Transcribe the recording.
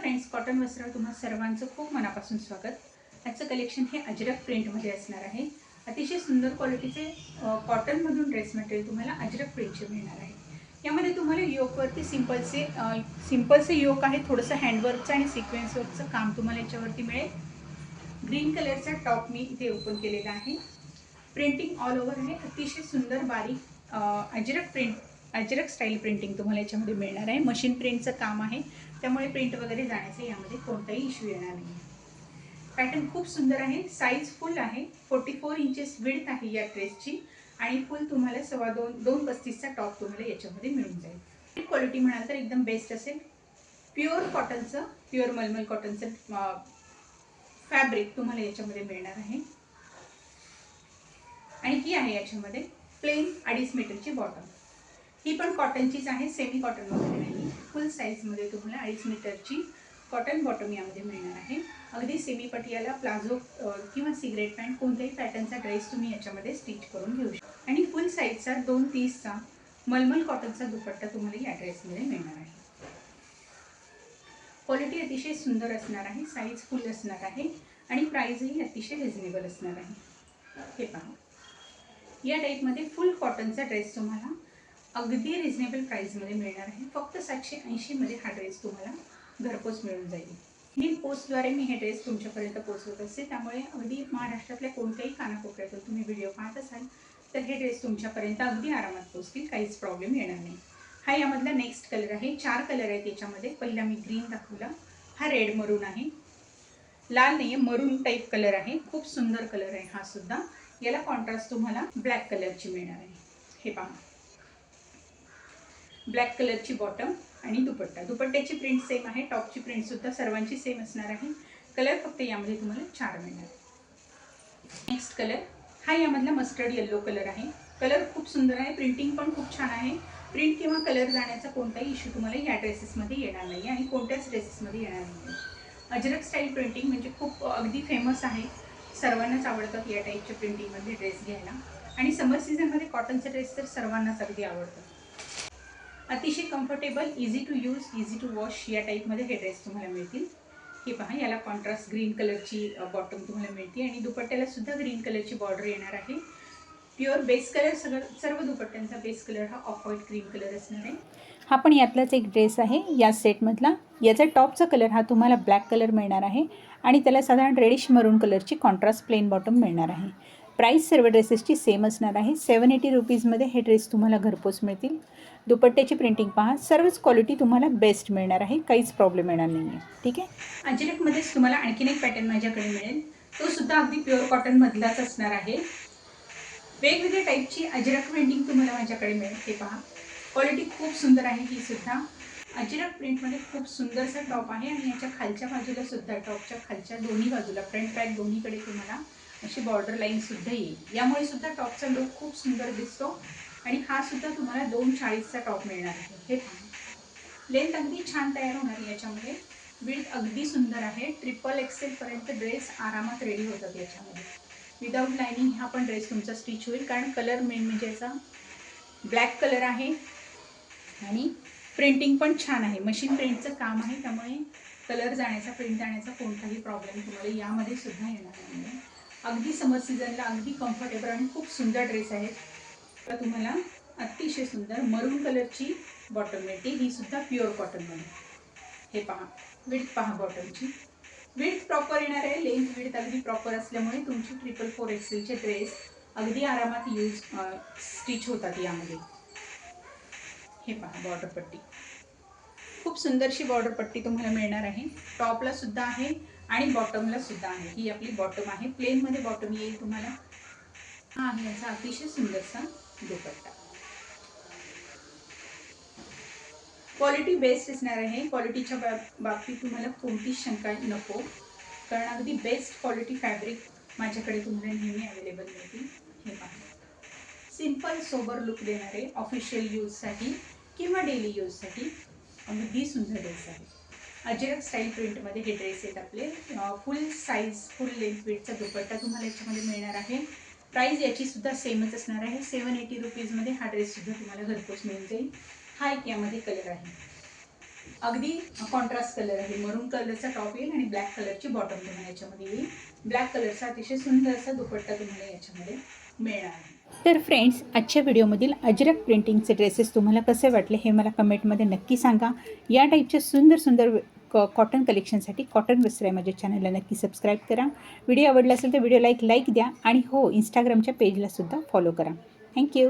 Friends, cotton वस्त्रावर तुम्हा सर्वांचं खूप मनापासून स्वागत। आजचं कलेक्शन हे अजरक प्रिंटमध्ये असणार आहे। अतिशय सुंदर क्वालिटीचे कॉटनमधून ड्रेस मटेरियल तुम्हाला अजरक प्रिंटचे मिळणार आहे। यामध्ये तुम्हाला योकवरती सिंपलचे योक आहे, थोडंसं हँडवर्कचं आणि सिक्वेन्स वर्कचं काम तुम्हाला याच्यावरती मिळेल। ग्रीन कलरचा टॉप मी इथे ओपन केलेला आहे। प्रिंटिंग ऑल ओव्हर आहे, अतिशय सुंदर बारीक अजरक स्टाईल प्रिंटिंग तुम्हाला याच्यामध्ये मिळणार आहे। मशीन प्रिंटचं काम आहे, त्यामुळे प्रिंट वगैरे जाण्याचा यामध्ये कोणताही इश्यू येणार नाही। पॅटर्न खूप सुंदर आहे, साईज फुल आहे, 44 इंचेस विड्थ आहे या ड्रेसची आणि फुल तुम्हाला 2.25चा टॉप तुम्हाला याच्यामध्ये मिळून जाईल। क्वालिटी म्हणाल तर एकदम बेस्ट असेल। प्युअर कॉटनचं, प्युअर मलमल कॉटनचं फॅब्रिक तुम्हाला याच्यामध्ये मिळणार आहे। आणि ही आहे याच्यामध्ये प्लेन 2.5 मीटरची बॉटम। ही पण कॉटनचीच आहे, सेमी कॉटन वगैरे नाही, फुल साईजमध्ये तुम्हाला 2.5 मीटरची कॉटन बॉटम यामध्ये मिळणार आहे। अगदी सेमी पटियाला, प्लाझो किंवा सिगरेट पॅन्ट कोणत्याही पॅटर्नचा ड्रेस तुम्ही याच्यामध्ये स्टिच करून घेऊ शकता। आणि फुल साईजचा 2.30चा मलमल कॉटनचा दुपट्टा तुम्हाला या ड्रेसमध्ये मिळणार आहे। क्वालिटी अतिशय सुंदर असणार आहे, साईज फुल असणार आहे आणि प्राइसही अतिशय रिजनेबल असणार आहे। हे पहा, या टाईपमध्ये फुल कॉटनचा ड्रेस तुम्हाला अगदी रिजनेबल प्राइसमध्ये मिळणार आहे। फक्त 780 मध्ये हा ड्रेस तुम्हाला घरपोच मिळून जाईल। इंडियन पोस्टद्वारे मी हे ड्रेस तुमच्यापर्यंत पोहोचवत असते, त्यामुळे अगदी महाराष्ट्रातल्या कोणत्याही कानाकोपऱ्यातून तुम्ही व्हिडिओ पाहत असाल तर हे ड्रेस तुमच्यापर्यंत अगदी आरामात पोहोचतील, काहीच प्रॉब्लेम येणार नाही। हा यामधला नेक्स्ट कलर आहे। 4 कलर आहेत याच्यामध्ये। पहिला मी ग्रीन दाखवला, हा रेड मरून आहे, लाल नाही आहे, मरून टाईप कलर आहे, खूप सुंदर कलर आहे हा सुद्धा। याला कॉन्ट्रास्ट तुम्हाला ब्लॅक कलरची मिळणार आहे। हे पहा, ब्लॅक कलरची बॉटम आणि दुपट्टा, दुपट्ट्याची प्रिंट सेम आहे, टॉपची प्रिंट सुद्धा सर्वांची सेम असणार आहे। कलर फक्त यामध्ये तुम्हाला 4 मिळणार। नेक्स्ट कलर हा यामधला मस्टर्ड येलो कलर आहे। कलर खूप सुंदर आहे, प्रिंटिंग पण खूप छान आहे। प्रिंट किंवा कलर जाण्याचा कोणताही इश्यू तुम्हाला या ड्रेसेसमध्ये येणार नाही आणि कोणत्याच ड्रेसेसमध्ये येणार नाही। अजरक स्टाईल प्रिंटिंग म्हणजे खूप अगदी फेमस आहे, सर्वांनाच आवडतात या टाईपच्या प्रिंटिंगमध्ये ड्रेस घ्यायला आणि समर सीझनमध्ये कॉटनचे ड्रेस तर सर्वांनाच अगदी आवडतात। अतिशय comfortable, easy to use, easy to wash या टाईपमध्ये हे ड्रेस तुम्हाला मिळतील। हे पहा, याला कॉन्ट्रास्ट ग्रीन कलरची बॉटम तुम्हाला मिळते आणि दुपट्ट्याला सुद्धा ग्रीन कलरची बॉर्डर येणार आहे। प्युअर बेस कलर, सर्व दुपट्ट्यांचा बेस कलर हा ऑफ व्हाईट क्रीम कलर असणार आहे। हा पण यातलाच एक ड्रेस आहे या सेटमधला। याचा टॉपचा कलर हा तुम्हाला ब्लॅक कलर मिळणार आहे आणि त्याला साधारण रेडिश मरून कलरची कॉन्ट्रास्ट प्लेन बॉटम मिळणार आहे। प्राइस सर्व ड्रेसेसची सेम असणार आहे। 780 रुपीजमध्ये हे ड्रेस तुम्हाला घरपोच मिळतील। दुपट्ट्याची प्रिंटिंग पहा, सर्वच क्वालिटी तुम्हाला बेस्ट मिळणार आहे, काहीच प्रॉब्लेम येणार नाही आहे। ठीक आहे। अजरकमध्येच तुम्हाला आणखीन एक पॅटर्न माझ्याकडे मिळेल, तो सुद्धा अगदी प्युअर कॉटनमधलाच असणार आहे। वेगवेगळ्या टाईपची अजरक प्रिंटिंग तुम्हाला माझ्याकडे मिळेल। हे पहा, क्वालिटी खूप सुंदर आहे ही सुद्धा। अजरक प्रिंटमध्ये खूप सुंदरसा टॉप आहे आणि याच्या खालच्या बाजूला सुद्धा, टॉपच्या खालच्या दोन्ही बाजूला, फ्रंट बॅक दोन्हीकडे तुम्हाला अशी बॉर्डर लाईन सुद्धा येईल। यामुळे सुद्धा टॉपचा लुक खूप सुंदर दिसतो आणि हा सुद्धा तुम्हाला 2.40चा टॉप मिळणार आहे। हे पहा, लेंथ अगदी छान तयार होणार याच्यामध्ये, विड्थ अगदी सुंदर आहे। ट्रिपल एक्सेल पर्यंत ड्रेस आरामात रेडी होतात याच्यामध्ये। विदाउट लाइनिंग हा पण ड्रेस तुमचा स्टिच होईल, कारण कलर मेन म्हणजे याचा ब्लॅक कलर आहे आणि प्रिंटिंग पण छान आहे, मशीन प्रिंटचं काम आहे, त्यामुळे कलर जाण्याचा, प्रिंट जाण्याचा कोणताही प्रॉब्लेम तुम्हाला यामध्ये सुद्धा येणार नाही। अगदी समर सीझनला अगदी कम्फर्टेबल आणि खूप सुंदर ड्रेस आहेत। तर तुम्हाला अतिशय सुंदर मरून कलरची बॉटम मिळते, ही सुद्धा प्युअर कॉटनमध्ये। हे पहा, विड्थ पहा बॉटमची, विड्थ प्रॉपर येणार आहे, लेंथ विड्थ अगदी प्रॉपर असल्यामुळे तुमची 444 एक्सेलचे ड्रेस अगदी आरामात स्टिच होतात यामध्ये। हे पहा, बॉर्डर पट्टी खूप सुंदरशी बॉर्डर पट्टी तुम्हाला मिळणार आहे। टॉपला सुद्धा आहे आणि बॉटमला सुद्धा आहे। ही आपली बॉटम आहे, प्लेनमध्ये बॉटम येईल तुम्हाला। हा आहे याचा अतिशय सुंदरसा दुपट्टा। क्वालिटी बेस्ट असणार आहे, क्वालिटीच्या बाबतीत तुम्हाला कोणतीच शंका नको, कारण अगदी बेस्ट क्वालिटी फॅब्रिक माझ्याकडे तुम्हाला नेहमी अवेलेबल मिळतील। हे पहा, सिंपल सोबर लुक देणारे ऑफिशियल यूजसाठी किंवा डेली यूजसाठी अगदी सुंदर ड्रेस आहे। अजरक स्टाईल प्रिंटमध्ये हे ड्रेस आहेत आपले। फुल साईज, फुल लेंथ विड्थचा दुपट्टा तुम्हाला याच्यामध्ये मिळणार आहे। प्राइस याची सुद्धा सेमच असणार आहे, 780 रुपीजमध्ये हा ड्रेस सुद्धा तुम्हाला घरपोच मिळून जाईल। हा एक यामध्ये कलर आहे, अगदी कॉन्ट्रास्ट कलर आहे. मरून कलरचा टॉप येईल आणि ब्लॅक कलरची बॉटम तुम्हाला याच्यामध्ये येईल. ब्लॅक कलरचा अतिशय सुंदर असा दुपट्टा तुम्हाला याच्यामध्ये मिळणार आहे. तर फ्रेंड्स, आजच्या व्हिडिओमधील अजरक प्रिंटिंगचे ड्रेसेस तुम्हाला कसे वाटले हे मला कमेंटमध्ये नक्की सांगा. या टाईपच्या सुंदर सुंदर कॉटन कलेक्शनसाठी कॉटन वस्त्र माझ्या चॅनलला नक्की सबस्क्राईब करा. व्हिडिओ आवडला असेल तर व्हिडिओला एक लाईक द्या आणि हो, इंस्टाग्रामच्या पेजला सुद्धा फॉलो करा. थँक्यू.